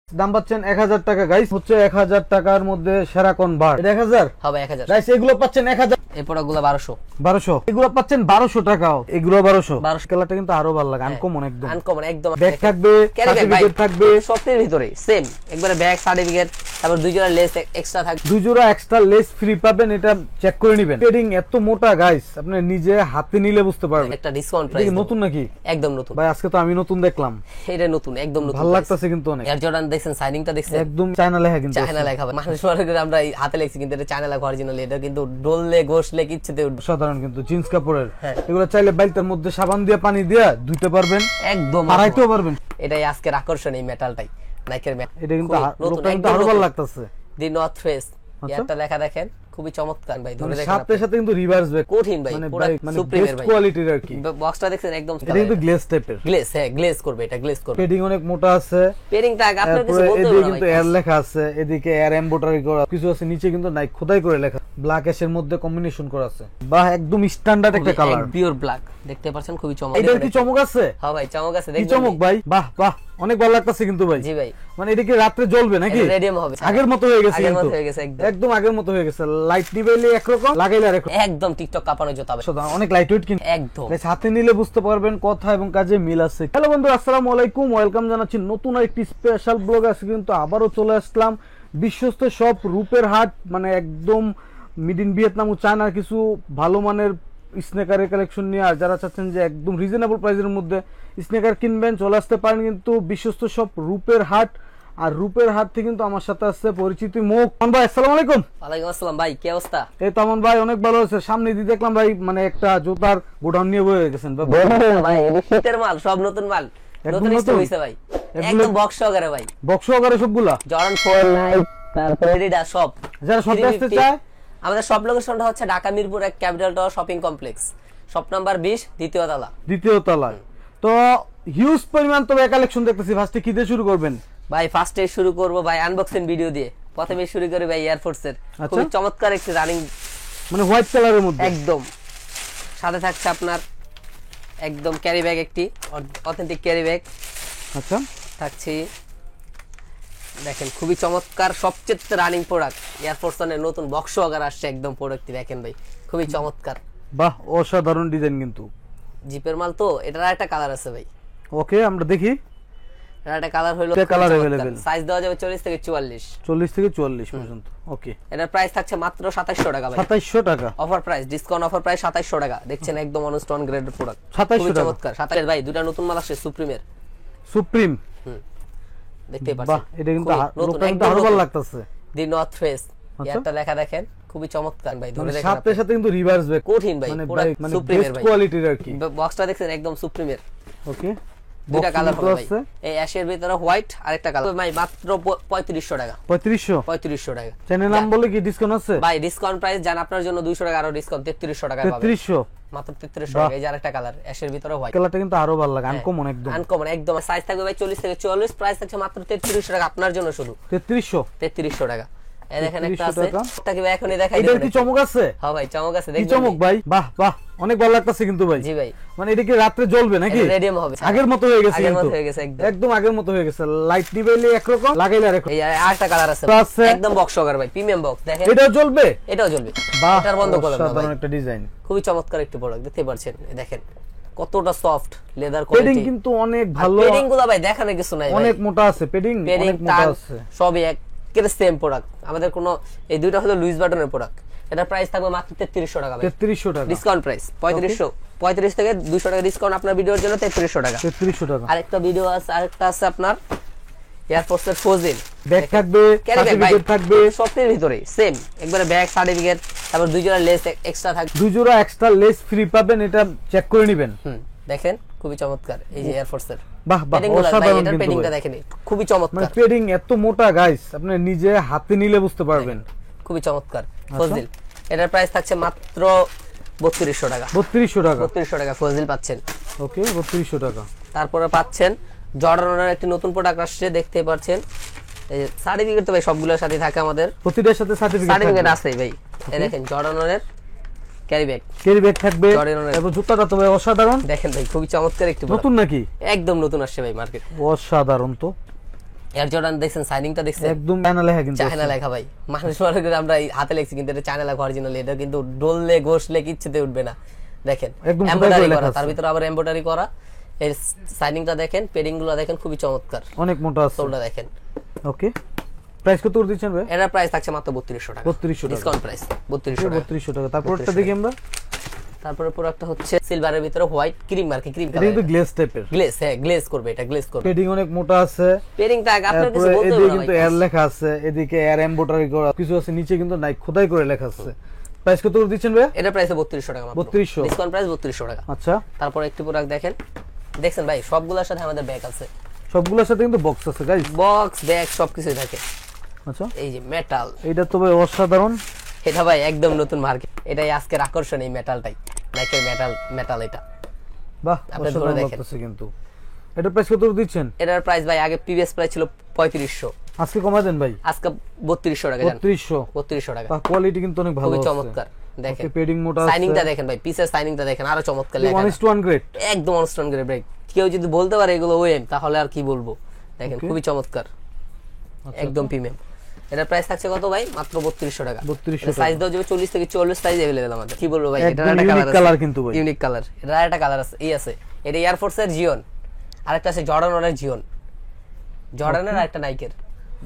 দাম পাচ্ছেন 1000 টাকা গাইস, হচ্ছে 1000 টাকার মধ্যে সেরা কনভার্ট। এটা 1000 হবে 1000 গাইস, এগুলো পাচ্ছেন 1000। এই প্রোডাক্টগুলো 1200 এগুলো পাচ্ছেন 1200 টাকাও, এগুলো 1200। কালারটা কিন্তু আরো ভালো লাগে, আনকমন একদম। আনকমন একদম। ব্যাগ থাকবে, সার্টিফিকেট থাকবে সবটির ভিতরে সেম, একবারে ব্যাগ, সার্টিফিকেট, তারপর দুই জোড়া লেস এক্সট্রা থাকবে, দুই জোড়া এক্সট্রা লেস ফ্রি পাবেন। এটা চেক করে নেবেন। পেডিং এত মোটা গাইস, আপনি নিজে হাতে নিলে বুঝতে পারবেন। একটা ডিসকাউন্ট প্রাইস। নতুন নাকি? একদম নতুন ভাই, আজকে তো আমি নতুন দেখলাম। এটা নতুন, একদম নতুন, ভালো লাগতেছে কিন্তু অনেক। এয়ার জর্ডান দেখছেন, সাইনিংটা দেখছেন, একদম চায়না লেখা কিন্তু। চায়না লেখা। মানুষ মনে করে আমরা হাতে লিখছি, কিন্তু এটা চায়না লেখা অরিজিনাল। এটা কিন্তু ডললে ঘষলে কিচ্ছুতে উঠবে। সাধারণ কিন্তু জিন্স কাপড়ের। এগুলো চাইলে বাইকের মধ্যে সাবান দিয়ে পানি দিয়ে ধুইতে পারবেন, একদম হারাইতেও পারবেন। এটাই আজকের আকর্ষণ, এই মেটালটাই, নাইকের মেটাল। এটা কিন্তু লোকটা কিন্তু আরো ভালো লাগতেছে। দি নর্থ ফেস, এটা লেখা দেখেন, খুবই চমৎকার ভাই। ধরে দেখেন, সাথে সাথে কিন্তু রিভার্স ব্যাক, কঠিন ভাই, পুরো সুপ্রিমের ভাই, কোয়ালিটির আর কি। বক্সটা দেখছেন একদম। এটা কিন্তু গ্লেজ টাইপের। গ্লেজ, হ্যাঁ গ্লেজ করবে, এটা গ্লেজ করবে। পেডিং অনেক মোটা আছে। পেডিংটা আপনার কিছু বলতে হবে না, কিন্তু এয়ার লেখা আছে, এদিকে এয়ার এমব্রয়ডারি করা কিছু আছে, নিচে কিন্তু নাইক খোদাই করে লেখা, ব্ল্যাক অ্যাশের মধ্যে কম্বিনেশন করা আছে। বাহ, একদম স্ট্যান্ডার্ড একটা কালার, পিওর ব্ল্যাক। দেখতে পাচ্ছেন খুবই চমৎকার। এটা কি চমক আছে? হ্যাঁ ভাই, চমক আছে। দেখুন চমক ভাই, বাহ বাহ, অনেক ভালো লাগতেছে কিন্তু ভাই। জি ভাই, মানে এটা কি রাতে জ্বলবে নাকি? রেডিয়াম হবে, আগের মতো হয়ে গেছে, আগের মতো হয়ে গেছে, একদম আগের মতো হয়ে গেছে। লাইট নিবেলে একরকম, লাগাইলে আরেকরকম, একদম টিকটক কাঁপানো জুতা হবে। অনেক লাইট ওয়েট কিন্তু, একদম হাতে নিলে বুঝতে পারবেন কথা এবং কাজে মিল আছে। হ্যালো বন্ধু, আসসালামু আলাইকুম, ওয়েলকাম জানাচ্ছি নতুন আরেকটি স্পেশাল ব্লগ। আছে কিন্তু আবারও চলে আসলাম বিশ্বস্ত সব রূপের হাট, মানে একদম মিড ইন ভিয়েতনাম ও চায়নার কিছু ভালো মানের স্নেকারের কালেকশন নিয়ে। আর যারা চাচ্ছেন যে একদম রিজনেবল প্রাইসের মধ্যে স্নেকার কিনবেন, চলে আসতে পারেন কিন্তু বিশ্বস্ত সব রূপের হাট। আর রূপের হাট থেকে কিন্তু আমার সাথে আসছে পরিচিত মুখ। আমান ভাই, আসসালামু আলাইকুম। ওয়ালাইকুম আসসালাম ভাই, কি অবস্থা? এই তো আমান ভাই, অনেক ভালো আছে। সামনে দিয়ে দেখলাম ভাই, মানে একটা জুতার গোডাউন নিয়ে বসে গেছেন ভাই। শীতের মাল, সব নতুন মাল, নতুন স্টক হইছে ভাই, একদম বক্স সহকারে ভাই, বক্স সহকারে সবগুলা জর্ডান 4 নাইট, তারপরে এডিডাস সব। যারা সব আসতে চায়, আমাদের সব লোকেশনটা হচ্ছে Dhaka Mirpur 1 capital tower shopping complex, shop number 20, দ্বিতীয় তলা। তো হিউজ পরিমাণ তো কালেকশন দেখতেছি। ফার্স্টে কি দিয়ে শুরু করবেন ভাই? ফার্স্টে শুরু করব ভাই আনবক্সিং ভিডিও দিয়ে। প্রথমে শুরু করি ভাই এয়ারফোর্স এর খুব চমৎকার একটি রানিং, মানে হোয়াইট কালারের মধ্যে একদম। সাথে থাকছে আপনার একদম ক্যারি ব্যাগ, একটি অথেন্টিক ক্যারি ব্যাগ। আচ্ছা, থাকছে দেখেন খুবই চমৎকার, সবচেয়ে রানিং প্রোডাক্ট এয়ারফোর্স এর নতুন বক্স ওয়াগার আসছে, একদম প্রোডাক্টটি দেখেন ভাই, খুবই চমৎকার। বাহ, অসাধারণ ডিজাইন কিন্তু। জিপের মাল তো। এটার একটা কালার আছে ভাই। ওকে, আমরা দেখি। এর একটা কালার হলো, কালার अवेलेबल, সাইজ দেওয়া যাবে 40 থেকে 44 পর্যন্ত। ওকে, এটার প্রাইস থাকছে মাত্র 2700 টাকা ভাই। 2700 টাকা offer price, discount offer price 2700 টাকা। দেখছেন একদম অনস্টন গ্রেডের প্রোডাক্ট, 2700 টাকা। চমৎকার। 27 ভাই, দুটো নতুন মাল আসছে সুপ্রিমের। সুপ্রিম, দেখতে পাচ্ছেন, বাহ, এটা কিন্তু লোকটা কিন্তু আরো ভালো লাগতেছে। দি নর্থ ফেস, এটা লেখা দেখেন, খুবই চমৎকার ভাই। ধরে দেখেন, সাথে সাথে কিন্তু রিভার্স ব্যাক, কঠিন ভাই, পুরো সুপ্রিমের ভাই, কোয়ালিটির আর কি। বক্সটা দেখছেন একদম সুপ্রিমের। ওকে, দুটো কালার হবে ভাই, এই অ্যাশের ভিতরে হোয়াইট, আরেকটা কালার ভাই। মাত্র 3500 টাকা। 3500 টাকা। চ্যানেল নাম বলে কি ডিসকাউন্ট আছে ভাই? ডিসকাউন্ট প্রাইস জান আপনার জন্য 200 টাকা আরো ডিসকাউন্ট, 3300 টাকা পাবেন। 3300, মাত্র 3300 টাকা। এই যে আরেকটা কালার অ্যাশের ভিতরে হোয়াইট, কালারটা কিন্তু আরো ভালো লাগে, আনকমন একদম। আনকমন একদম। সাইজ থাকবে ভাই 40 থেকে 44, প্রাইস থাকছে মাত্র 3300 টাকা আপনার জন্য, শুধু 3300 টাকা। এই দেখেন একটা আছে, ওটাকে ভাই এখনই দেখাই দিই। এটা কি চমক আছে? হ্যাঁ ভাই, চমক আছে, দেখুন। কি চমক ভাই? বাহ বাহ, অনেক ভালো লাগতেছে কিন্তু ভাই। জি ভাই, মানে এটা কি রাতে জ্বলবে নাকি? রেডিয়াম হবে, আগের মতো হয়ে গেছে, আগের মতো হয়ে গেছে, একদম আগের মতো হয়ে গেছে। লাইট নিবেলে একরকম, লাগাইলে আরেকরকম। এই আরেকটা কালার আছে, একদম বক্স সহকার ভাই, প্রিমিয়াম বক্স। দেখেন এটাও জ্বলবে, এটাও জ্বলবে। বাহ, এটার বন্ধ করলাম না ভাই, সাধারণ একটা ডিজাইন, খুবই চমৎকার একটি প্রোডাক্ট। দেখতে পাচ্ছেন, দেখেন কতটা সফট লেদার কোয়ালিটি। পেডিং কিন্তু অনেক ভালো। পেডিং গুলো ভাই দেখানোর কিছু নাই, অনেক মোটা আছে পেডিং, অনেক মোটা আছে, সবই একেবারে সেম প্রোডাক্ট। আমাদের কোনো এই দুইটা হলো লুইস বাটনের প্রোডাক্ট। এটা প্রাইস থাকবে মাত্র 3300 টাকা ভাই। 3300 টাকা ডিসকাউন্ট প্রাইস 3500, 35 থেকে 200 টাকা ডিসকাউন্ট আপনার ভিডিওর জন্য 3300 টাকা। 3300 টাকা। আরেকটা ভিডিও আছে, আরেকটা আছে আপনার এয়ারফোর্সের ফোজিল ব্যাগ থাকবে, সার্টিফিকেট থাকবে, সবটির ভিতরে সেম, একবারে ব্যাগ, সার্টিফিকেট, তারপর দুই জোড়া লেস এক্সট্রা থাকবে, দুই জোড়া এক্সট্রা লেস ফ্রি পাবেন। এটা চেক করে নেবেন। দেখেন খুবই চমৎকার। এই যে এয়ারফোর্সের, বাহ বাহ, অসাধারণ কিন্তু। পেডিংটা দেখেন খুবই চমৎকার, মানে পেডিং এত মোটা গাইস, আপনি নিজে হাতে নিলে বুঝতে পারবেন। খুবই চমৎকার ফজিল। এটার প্রাইস থাকছে মাত্র 3200 টাকা। 3200 টাকা, 3200 টাকা ফজিল পাচ্ছেন। ওকে, 3200 টাকা। তারপরে পাচ্ছেন জর্ডানের একটি নতুন প্রোডাক্ট আসছে, দেখতে পাচ্ছেন। এই সার্টিফিকেট তো ভাই সবগুলোর সাথে থাকে, আমাদের প্রতিটার সাথে সার্টিফিকেট আছে ভাই। এই দেখেন জর্ডানের ক্যারি ব্যাগ থাকবে, এবং জুতাটা তো ভাই অসাধারণ। দেখেন ভাই খুবই চমৎকার একটি নতুন নাকি? একদম নতুন আসছে ভাই মার্কেট, অসাধারণ তো। এয়ার জর্ডান দেখছেন, সাইনিংটা দেখছেন, একদম চায়না লেখা কিন্তু চায়না লেখা ভাই। মানুষ মনে করে আমরা এই হাতে লিখছি, কিন্তু এটা চায়না লেখা অরিজিনালি। এটা কিন্তু ডললে ঘষলে কিচ্ছুতে উঠবে না। দেখেন একদম এমব্রয়ডারি করা, তার ভিতরে আবার এমব্রয়ডারি করা। এই সাইনিংটা দেখেন, পেডিং গুলো দেখেন, খুবই চমৎকার, অনেক মোটা আছে। সোলটা দেখেন। ওকে, প্রাইস কত করে দিচ্ছেন ভাই? এটার প্রাইস থাকছে মাত্র 3200 টাকা, 3200 টাকা ডিসকাউন্ট প্রাইস 3200 টাকা। 3200 টাকা। তারপরটা দেখি আমরা। তারপরে প্রোডাক্টটা হচ্ছে সিলভারের ভিতরে হোয়াইট ক্রিম মার্কে, ক্রিম এটা কালার, কিন্তু গ্লেজ টাইপের। গ্লেজ, হ্যাঁ গ্লেজ করবে, এটা গ্লেজ করবে। পেডিং অনেক মোটা আছে। পেডিংটা আপনার কিছু বলতে এদিকে হবে না কিন্তু ভাই। এয়ার লেখা আছে, এদিকে এয়ার এমব্রয়ডারি করা কিছু আছে, নিচে কিন্তু নাই খোদাই করে লেখা আছে। প্রাইস কত করে দিচ্ছেন ভাই? এটা প্রাইস 3200 টাকা মাত্র, 3200, ডিসকাউন্ট প্রাইস 3200 টাকা। আচ্ছা, তারপর একটি প্রোডাক্ট দেখেন, দেখছেন ভাই সবগুলোর সাথে আমাদের ব্যাগ আছে, সবগুলোর সাথে কিন্তু বক্স আছে গাইস। বক্স ব্যাগ সবকিছুই থাকে। আচ্ছা, এই যে মেটাল, এটা তো ভাই অসাধারণ। এটা ভাই একদম নতুন মার্কেট, এটাই আজকের আকর্ষণ, এই মেটালটাই, নাইকের মেটাল এটা। বাহ, আপনি ধরে অসাধারণ দেখেন। লাগতেছে কিন্তু। এটা প্রাইস কত করে দিচ্ছেন? এটার প্রাইস ভাই আগে প্রিভিয়াস প্রাইস ছিল 3500, আজকে কমায় দেন ভাই। আজকে 3200 টাকা জান, 3200। 3200 টাকা, বাহ, কোয়ালিটি কিন্তু অনেক ভালো খুবই আছে। চমৎকার। দেখেন ওকে, পেডিং মোটা আছে। সাইনিংটা দেখেন ভাই, পিসের সাইনিংটা দেখেন, আরো চমৎকার লেখা, 1:1 গ্রেড, একদম অনস্টন গ্রেড ব্রেক। কেউ যদি বলতে পারে এগুলো ওএম, তাহলে আর কি বলবো। দেখেন খুবই চমৎকার, একদম প্রিমিয়াম। এটার প্রাইস থাকছে কত ভাই? মাত্র 3200 টাকা। 3200 সাইজ দাও যাবে 40 থেকে 44 সাইজ अवेलेबल আমাদের। কি বলবো ভাই, একদম একটা ইউনিক কালার কিন্তু ভাই। ইউনিক কালার, এটা একটা কালার আছে, এই আছে। এটা এয়ার ফোর্সের জিওন, আরেকটা আছে জর্ডান ওয়ানের জিওন, জর্ডানের আরেকটা নাইকের।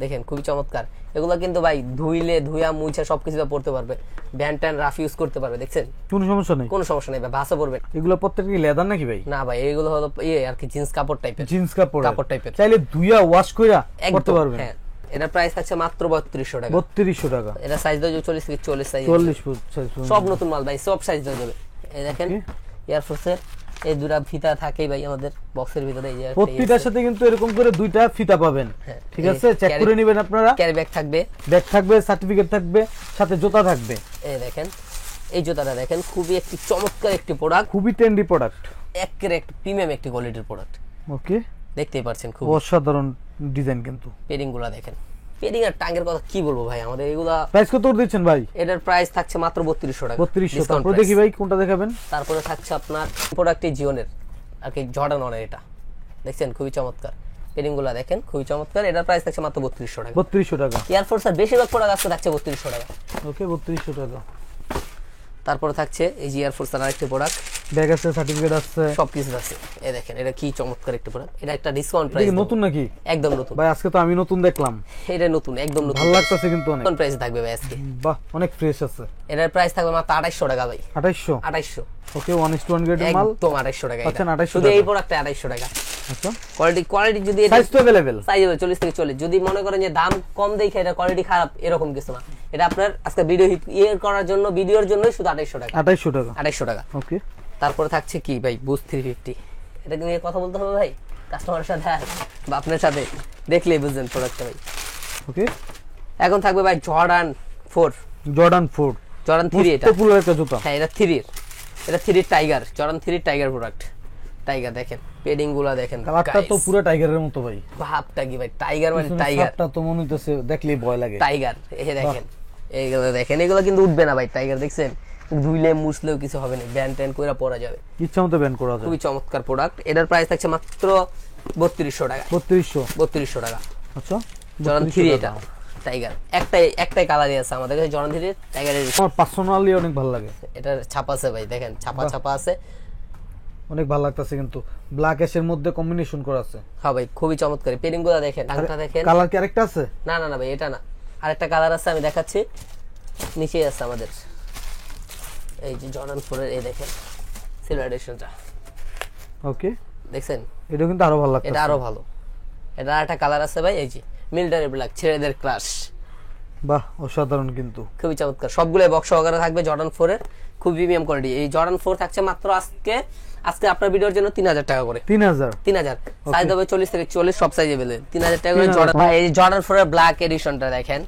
দেখেন খুবই চমৎকার। এগুলো কিন্তু ভাই ধুইলে ধুইয়া মুছে সবকিছু পড়তে পারবে, ব্যান্ড ট্যান রাফ ইউজ করতে পারবে। দেখছেন কোনো সমস্যা নেই, কোনো সমস্যা নেই ভাই, ভাসও পড়বে না। এগুলো প্রত্যেকটা কি লেদার নাকি ভাই? না ভাই, এগুলো হলো আর কি জিন্স কাপড় টাইপের, জিন্স কাপড় টাইপের। চাইলে ধুইয়া ওয়াশ কইরা করতে পারবেন। হ্যাঁ, এটার প্রাইস থাকছে মাত্র 3200 টাকা। 3200 টাকা। এটা সাইজ দাও 40 থেকে 44 সাইজ, 40 ফুট সাইজ। সব নতুন মাল ভাই, সব সাইজ দাও যাবে। এই দেখেন এয়ার ফোর্সের এই দুটা ফিতা থাকেই ভাই আমাদের বক্সের ভিতরে। এই যে প্রত্যেকটার সাথে কিন্তু এরকম করে দুইটা ফিতা পাবেন, ঠিক আছে? চেক করে নেবেন আপনারা। ক্যারি ব্যাগ থাকবে, ব্যাগ থাকবে, সার্টিফিকেট থাকবে, সাথে জুতা থাকবে। এই দেখেন, এই জুতাটা দেখেন, খুবই একটি চমৎকার একটি প্রোডাক্ট, খুবই ট্রেন্ডি প্রোডাক্ট, একের একটা প্রিমিয়াম একটি কোয়ালিটির প্রোডাক্ট। ওকে, দেখতেই পাচ্ছেন খুব অসাধারণ ডিজাইন কিন্তু। পেডিং গুলা দেখেন, পেডিং আর টাঙ্গের কথা কি বলবো ভাই, আমাদের এগুলা। প্রাইস কত দিচ্ছেন ভাই? এটার প্রাইস থাকছে মাত্র 3200 টাকা, 3200। তারপর দেখি ভাই কোনটা দেখাবেন। তারপরে থাকছে আপনার প্রোডাক্টে জিওনের আর কি জর্ডান অনের, এটা দেখছেন খুবই চমৎকার, পেডিং গুলা দেখেন খুবই চমৎকার। এটার প্রাইস থাকছে মাত্র 3200 টাকা। 3200 টাকা। এয়ার ফোর্স আর বেশিরভাগ প্রোডাক্ট আজকে থাকছে 3200 টাকা। ওকে, 3200 টাকা। তারপরে থাকছে এই যে এয়ার ফোর্স আর আরেকটি প্রোডাক্ট, ব্যাগ আছে, সার্টিফিকেট আছে, সবকিছু আছে। এই দেখেন, এটা কি চমৎকার একটা প্রোডাক্ট, এটা একটা ডিসকাউন্ট প্রাইস। এটা নতুন নাকি? একদম নতুন ভাই, আজকে তো আমি নতুন দেখলাম। এটা নতুন, একদম নতুন, ভালো লাগতেছে কিন্তু অনেক। কোন প্রাইস থাকবে ভাই আজকে? বাহ, অনেক ফ্রেশ আছে। এটার প্রাইস থাকবে মাত্র 2800 টাকা ভাই। 2800। 2800, ওকে, 1:1 গ্রেডের মাল একদম 2800 টাকা। আচ্ছা, এটা 2800 শুধু টাকা। এই প্রোডাক্টে 2800 টাকা। আচ্ছা, কোয়ালিটি যদি এটা সাইজ তো अवेलेबल, সাইজ হবে 40 থেকে 40। যদি মনে করেন যে দাম কম দেখে এটা কোয়ালিটি খারাপ, এরকম কিছু না। এটা আপনার আজকে ভিডিও করার জন্য, ভিডিওর জন্য শুধু 2800 টাকা। 2800 টাকা। 2800 টাকা। ওকে, তারপরে থাকছে কি ভাই, বুস্ট 350। এটা নিয়ে কথা বলতে হবে ভাই কাস্টমারের সাথে বা আপনার সাথে, দেখলেই বুঝবেন প্রোডাক্টটা ভাই। ওকে, এখন থাকবে ভাই জর্ডান 4, জর্ডান 4, জর্ডান 3। এটা পপুলার একটা জুতা। হ্যাঁ, এটা 3 এটা 3 tiger, Jordan 3 tiger product. Tiger দেখেন, পেডিং গুলা দেখেন, কালারটা তো পুরো টাইগারের মতো ভাই। ভাবটা কি ভাই, টাইগার মানে টাইগার, সাপটা তো মনে হইতেছে দেখলেই ভয় লাগে। টাইগার। এই দেখেন, এইগুলো দেখেন, এগুলো কিন্তু উঠবে না ভাই। টাইগার দেখছেন, ধুইলে মুছলেও কিছু হবে না, ব্যান্ড ট্যান্ড কইরা পরা যাবে, ইচ্ছা মতো ব্যান করা যায়। খুবই চমৎকার প্রোডাক্ট। এটার প্রাইস থাকছে মাত্র 3200 টাকা। 3200 টাকা। আচ্ছা, জর্ডান 3 এটা টাইগার, একটাই কালারই আছে আমাদের কাছে জর্ডান 3 টাইগারের। আমার পার্সোনালি অনেক ভালো লাগে। এটার ছাপা আছে ভাই, দেখেন ছাপা আছে, অনেক ভালো লাগতেছে কিন্তু। ব্ল্যাক অ্যাশের মধ্যে কম্বিনেশন করা আছে। হ্যাঁ ভাই, খুবই চমৎকার। পেডিং গুলো দেখেন, টাংটা দেখেন। কালার কি আরেকটা আছে? না ভাই, এটা না, আরেকটা কালার আছে, আমি দেখাচ্ছি, নিচেই আছে আমাদের। এই যে জর্ডান 4 এর, এই দেখেন সিলভার এডিশনটা। ওকে, দেখছেন, এটা কিন্তু আরো ভালো লাগছে। এটা আরো ভালো। এটা আরেকটা কালার আছে ভাই, এই যে মিলিটারি ব্ল্যাক, ছেলেদের ক্রাশ। বাহ, অসাধারণ কিন্তু, খুবই চমৎকার। সবগুলো বক্স সহকারে থাকবে জর্ডান 4 এর, খুব প্রিমিয়াম কোয়ালিটি। এই জর্ডান 4 থাকছে মাত্র আজকে আপনার ভিডিওর জন্য 3000 টাকা করে। 3000 সাইজ হবে 40 থেকে 40, সব সাইজ अवेलेबल। 3000 টাকা করে জর্ডান। ভাই, এই জর্ডান 4 এর ব্ল্যাক এডিশনটা দেখেন,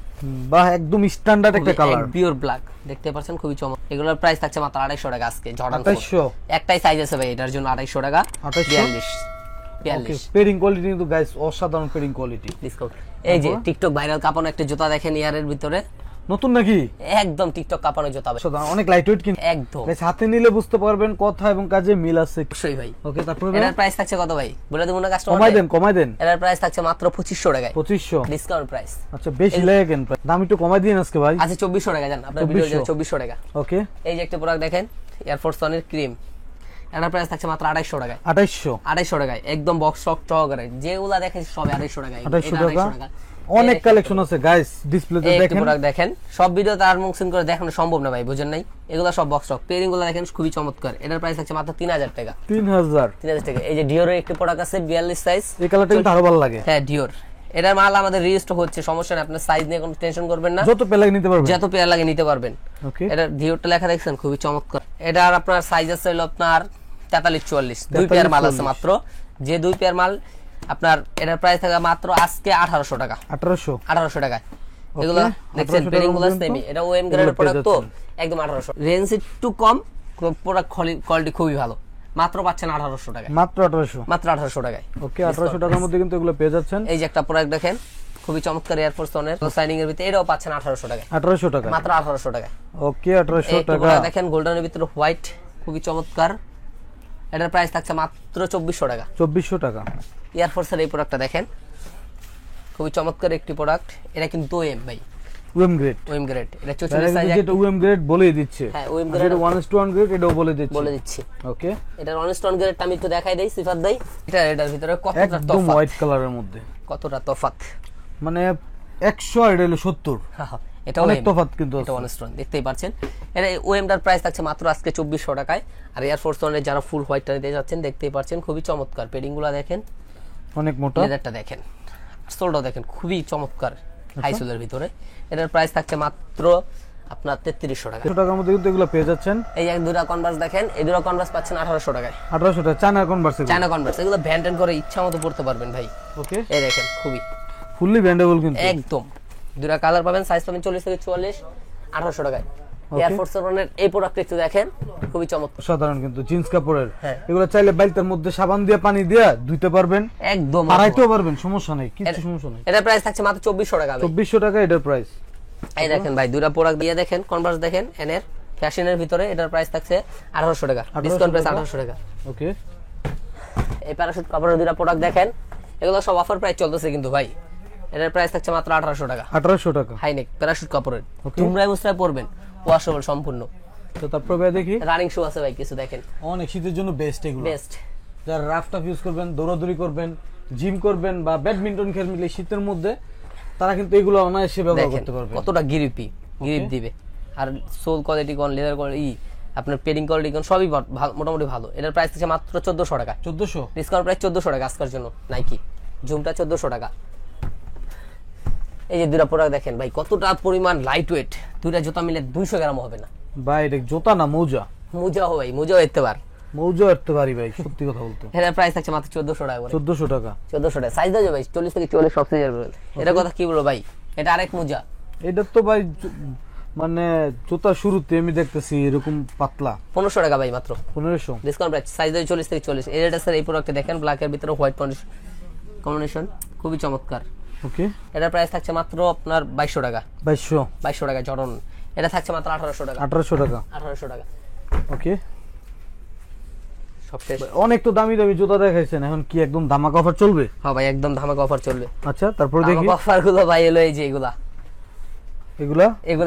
বাহ, একদম স্ট্যান্ডার্ড একটা কালার, পিওর ব্ল্যাক, দেখতে পাচ্ছেন খুবই চমৎকার। এগুলোর প্রাইস থাকছে মাত্র 2800 টাকা আজকে। জর্ডান 2800, একটাই সাইজ আছে ভাই, এটার জন্য 2800 টাকা। 42 পেডিং কোয়ালিটি কিন্তু গাইস অসাধারণ পেডিং কোয়ালিটি। ডিসকাউন্ট। এই যে টিকটক ভাইরাল কাপড় একটা জুতা দেখেন, ইয়ারের ভিতরে নতুন নাকি? একদম টিকটক কাঁপানো জুতা ভাই, অনেক লাইট ওয়েট কিন্তু একদম গাইস, হাতে নিলে বুঝতে পারবেন কথা এবং কাজে মিল আছে। অবশ্যই ভাই। ওকে, তারপর এটার প্রাইস থাকছে কত ভাই বলে দেব না কাস্টমার? কমাই দেন। এটার প্রাইস থাকছে মাত্র 2500 টাকায়। 2500 ডিসকাউন্ট প্রাইস। আচ্ছা, বেশি লাগে কেন? দাম একটু কমাই দিন আজকে ভাই। আচ্ছা 2400 টাকা জান, আপনার ভিডিও 2400 টাকা। ওকে, এই যে একটা প্রোডাক্ট দেখেন, এয়ারফোর্স ওয়ানের ক্রিম, এটার প্রাইস থাকছে মাত্র 2800 টাকায়। 2800 টাকায় একদম বক্স সক সহকারে, যেগুলা দেখেন সব 2800 টাকায়। 2800 টাকা। অনেক কালেকশন আছে গাইস, ডিসপ্লেতে দেখেন। প্রোডাক্ট দেখেন, সব ভিডিওতে আনবক্সিং করে দেখানো সম্ভব না ভাই, বুঝেন নাই? এগুলা সব বক্স সক, পেয়ারিং গুলো দেখেন খুবই চমৎকার। এটার প্রাইস থাকছে মাত্র 3000 টাকা। 3000 টাকা। এই যে ডিওরের একটা প্রোডাক্ট আছে 42 সাইজ, এই কালারটা কিন্তু আরো ভালো লাগে। হ্যাঁ ডিওর, এটার মাল আমাদের রিস্টক হচ্ছে, সমস্যা নেই, আপনার সাইজ নিয়ে কোনো টেনশন করবেন না, যত পেয়ার লাগে নিতে পারবেন, যত পেয়ার লাগে নিতে পারবেন। ওকে, এটা ডিওরটা লেখা দেখছেন খুবই চমৎকার। এটার আপনার সাইজ আছে হলো আপনার 43 44, দুই পেয়ার মাল আছে মাত্র। যে দুই পেয়ার মাল আপনার, এটার প্রাইস থাকে মাত্র আজকে 1800 টাকা। 1800 টাকা। এগুলো দেখছেন পেয়ারিং গুলো সেমি, এটা ওএম গ্রেডের প্রোডাক্ট তো একদম 1800। রেঞ্জ একটু কম, প্রোডাক্ট কোয়ালিটি খুবই ভালো। মাত্র পাচ্ছেন 1800 টাকায়। মাত্র 1800 টাকায়। ওকে, 1800 টাকার মধ্যে কিন্তু এগুলো পেয়ে যাচ্ছেন। এই যে একটা প্রোডাক্ট দেখেন খুবই চমৎকার, এয়ারফোর্স ওয়ানের সাইনিং এর ভিতরে, এটাও পাচ্ছেন 1800 টাকায়। 1800 টাকা, মাত্র 1800 টাকায়। ওকে, 1800 টাকা। দেখেন গোল্ডেনের ভিতরে হোয়াইট, খুবই চমৎকার। এটার প্রাইস থাকছে মাত্র 2400 টাকা। 2400 টাকা। এয়ারফোর্সের এই প্রোডাক্টটা দেখেন খুবই চমৎকার একটি প্রোডাক্ট। এটা কিন্তু ওএম ভাই, ওএম গ্রেড। এটা 44 সাইজ, যেটা ওএম গ্রেড বলেই দিচ্ছে। হ্যাঁ ওএম গ্রেড, 1:1 গ্রেড, এটাও বলে দিচ্ছে। ওকে, এটার 1:1 গ্রেডটা আমি একটু দেখাই দেই, সিফাত দেই। এটার ভিতরে কতটা একদম তফাৎ, হোয়াইট কালারের মধ্যে কতটা তফাৎ, মানে 100 আর এটা হলো 70। হ্যাঁ এটা অনেক তফাৎ কিন্তু এটা 1:1 দেখতেই পাচ্ছেন। এটা ওএমটার প্রাইস থাকছে মাত্র আজকে 2400 টাকায়। আর এয়ারফোর্স ওয়ানের যারা ফুল হোয়াইটটা নিতে যাচ্ছেন, দেখতেই পাচ্ছেন খুবই চমৎকার। পেডিংগুলো দেখেন অনেক মোটা, লেদারটা দেখেন, সোলটাও দেখেন খুবই চমৎকার, হাই সোলের ভিতরে। এটার প্রাইস থাকছে মাত্র আপনার 3300 টাকা। 100 টাকার মধ্যে কিন্তু এগুলো পেয়ে যাচ্ছেন। এই এক দুটা কনভার্স দেখেন, এই দুটা কনভার্স পাচ্ছেন 1800 টাকায়। 1800 টাকা চায়না কনভার্স। চায়না কনভার্স, এগুলো ভ্যান্টেন করে ইচ্ছা মতো পড়তে পারবেন ভাই। ওকে, এই দেখেন খুবই ফুললি ব্যান্ডেবল কিন্তু একদম। দুটা কালার পাবেন, সাইজ পাবেন 40 থেকে 44, 1800 টাকায়। এয়ারফোর্স ওয়ানের এই প্রোডাক্ট একটু দেখেন খুবই চমৎকার, সাধারণ কিন্তু জিন্স কাপড়ের। হ্যাঁ। এগুলো চাইলে বাইলটার মধ্যে সাবান দিয়ে পানি দিয়ে ধুইতে পারবেন, একদম হারাইতেও পারবেন, সমস্যা নেই, কিছু সমস্যা নেই। এটার প্রাইস থাকছে মাত্র 2400 টাকা। 2400 টাকা এটার প্রাইস। এই দেখেন ভাই, দুটা প্রোডাক্ট দিয়ে দেখেন, কনভার্স দেখেন এনের ফ্যাশনের ভিতরে, এটার প্রাইস থাকছে 1800 টাকা, ডিসকাউন্ট প্রাইস 1800 টাকা। ওকে, এই প্যারাশুট কাপড়ের দুটা প্রোডাক্ট দেখেন, এগুলো সব অফার প্রাইস চলতেছে কিন্তু ভাই। এটার প্রাইস থাকছে মাত্র 1800 টাকা। 1800 টাকা হাইনেক প্যারাশুট কাপড়ের, তোমরাই মুসরাই পরবেন, ওয়াশেবল সম্পূর্ণ। তো তারপর ভাই দেখি রানিং শু আছে ভাই কিছু দেখেন, অনেক শীতের জন্য বেস্ট এগুলো। বেস্ট। যারা রাফ টাফ ইউজ করবেন, দৌড়াদৌড়ি করবেন, জিম করবেন বা ব্যাডমিন্টন খেলবেন শীতের মধ্যে, তারা কিন্তু এগুলো অনায়াসে ব্যবহার করতে পারবে। কতটা গ্রিপ দিবে, আর সোল কোয়ালিটি কোন, লেদার কোয়ালিটি, আপনার পেডিং কোয়ালিটি কোন, সবই মোটামুটি ভালো। এটার প্রাইস আছে মাত্র 1400 টাকা। 1400 ডিসকাউন্ট প্রাইস 1400 টাকা আজকের জন্য। নাইকি জুমটা 1400 টাকা। এই যে দুটা প্রোডাক্ট দেখেন ভাই, কতটা পরিমাণ লাইট ওয়েট, দুইটা জুতা মিলে 200 গ্রাম হবে না ভাই। এটা জুতা না মোজা। মোজা ভাই, মোজাও এতে পার, মৌজা করতে পারি ভাই, সত্যি কথা বলতে। এটার প্রাইস থাকছে মাত্র 1400 টাকা করে। 1400 টাকা। 1400 টাকা সাইজ দাও ভাই, 40 থেকে 44 সব সাইজের হবে। এটা কথা কি বলবো ভাই, এটা আরেক মোজা। এটা তো ভাই মানে জুতা শুরুতে আমি দেখতেছি এরকম পাতলা। 1500 টাকা ভাই মাত্র। 1500 ডিসকাউন্ট প্রাইস, সাইজ দাও 40 থেকে 44। এটা স্যার এই প্রোডাক্টে দেখেন, ব্ল্যাক এর ভিতরে হোয়াইট কম্বিনেশন, খুবই চমৎকার। ওকে, এটার প্রাইস থাকছে মাত্র আপনার 2200 টাকা। 2200 টাকা জর্ডন, এটা থাকছে মাত্র 1800 টাকা। 1800 টাকা। 1800 টাকা। ওকে, সব শেষ। অনেক তো দামি দামি জুতা দেখাইছেন, এখন কি একদম ধামাকা অফার চলবে? হ্যাঁ ভাই, একদম ধামাকা অফার চলবে। আচ্ছা, তারপর দেখি অফার গুলো ভাই এলো, এই যে এগুলা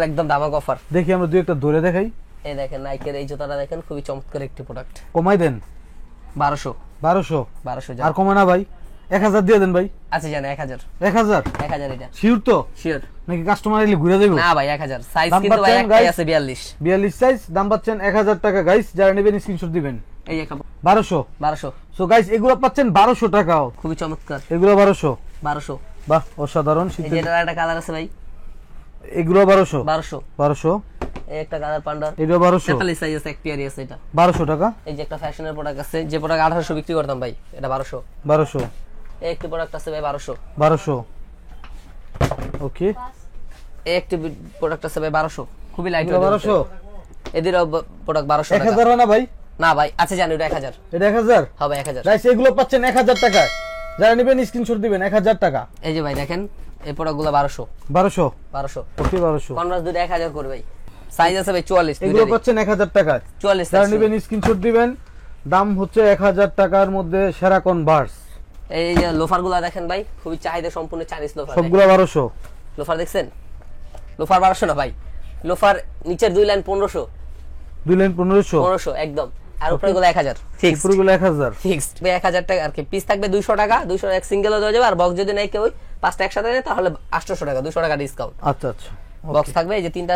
একদম ধামাকা অফার। দেখি আমরা দুই একটা ধরে দেখাই। এই দেখেন নাইকের এই জুতাটা দেখেন, খুবই চমৎকার একটি প্রোডাক্ট। কমাই দেন। 1200 1200 আর কমে না ভাই? 1000 দিয়ে দেন ভাই। আচ্ছা জানেন 1000 1000 এটা শিওর তো? শিওর নাকি কাস্টমার এলে ঘুরে দেব? না ভাই 1000 সাইজ কিন্তু ভাই একটাই আছে 42 সাইজ, দাম পাচ্ছেন 1000 টাকা গাইস। যারা নেবেন স্ক্রিনশট দিবেন। এই একটা 1200 সো গাইস এগুলো পাচ্ছেন 1200 টাকাও, খুবই চমৎকার। এগুলো 1200 বাহ অসাধারণ। এই যে একটা কালার আছে ভাই, এগুলো 1200 এই একটা কালার পান্ডার, এটা 1200 43 সাইজ আছে, এক পেয়ারই আছে, এটা 1200 টাকা। এই যে একটা ফ্যাশনের প্রোডাক্ট আছে, যে প্রোডাক্ট 1800 বিক্রি করতাম ভাই, এটা 1200 এই একটি প্রোডাক্ট আছে ভাই 1200 ওকে। এই একটি প্রোডাক্ট আছে ভাই 1200, খুবই লাইট, 1200 এদেরও প্রোডাক্ট 1200 টাকা। 1000 হয় না ভাই? না ভাই, আচ্ছা জানি এটা 1000, এটা 1000 হবে 1000 গাইস। এগুলো পাচ্ছেন 1000 টাকায়, যারা নেবেন স্ক্রিনশট দিবেন 1000 টাকা। এই যে ভাই দেখেন, এই প্রোডাক্টগুলো 1200 1200 ওকে 1200 কনভার্স দুটো 1000 করে ভাই সাইজ আছে ভাই 44 এগুলো পাচ্ছেন 1000 টাকায় 44 যারা নেবেন স্ক্রিনশট দিবেন দাম হচ্ছে 1000 টাকার মধ্যে সেরা কনভার্স এই যে লোফারগুলো দেখেন ভাই খুবই চাহিদা সম্পূর্ণ চাইনিজ লোফার সবগুলো 1200 লোফার দেখছেন লোফার 1200 না ভাই লোফার নিচের দুই লাইন 1500 দুই লাইন 1500 একদম আর উপরে গুলো 1000 ফিক্স উপরে গুলো 1000 ফিক্সড ভাই 1000 টাকা আর কি পিস থাকবে 200 টাকা 200 এক সিঙ্গেল হয়ে যাবে আর বক্স যদি নাই কেউ পাঁচটা একসাথে নেয় তাহলে 800 টাকা 200 টাকা ডিসকাউন্ট আচ্ছা আচ্ছা বক্স থাকবে এই যে তিনটা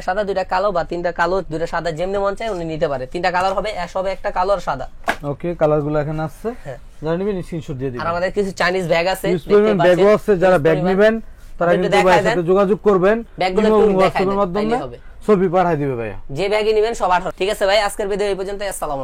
সাদা দুইটা কালো বা তিনটা কালো দুইটা সাদা যেমনি মন চায় উনি নিতে পারে তিনটা কালার হবে অ্যাশ হবে একটা কালো আর সাদা ওকে কালারগুলো এখানে আছে হ্যাঁ যারা নেবেন স্ক্রিনশট দিয়ে দিবেন আর আমাদের কিছু চাইনিজ ব্যাগ আছে ব্যাগও আছে যারা ব্যাগ নেবেন তারা কিন্তু ভাইয়ের সাথে যোগাযোগ করবেন ব্যাগগুলো একটু হোয়াটসঅ্যাপের মাধ্যমে ছবি পাঠিয়ে দিবে ভাইয়া যে ব্যাগই নেবেন সব 18 ঠিক আছে ভাই আজকের ভিডিও এই পর্যন্ত আসসালামু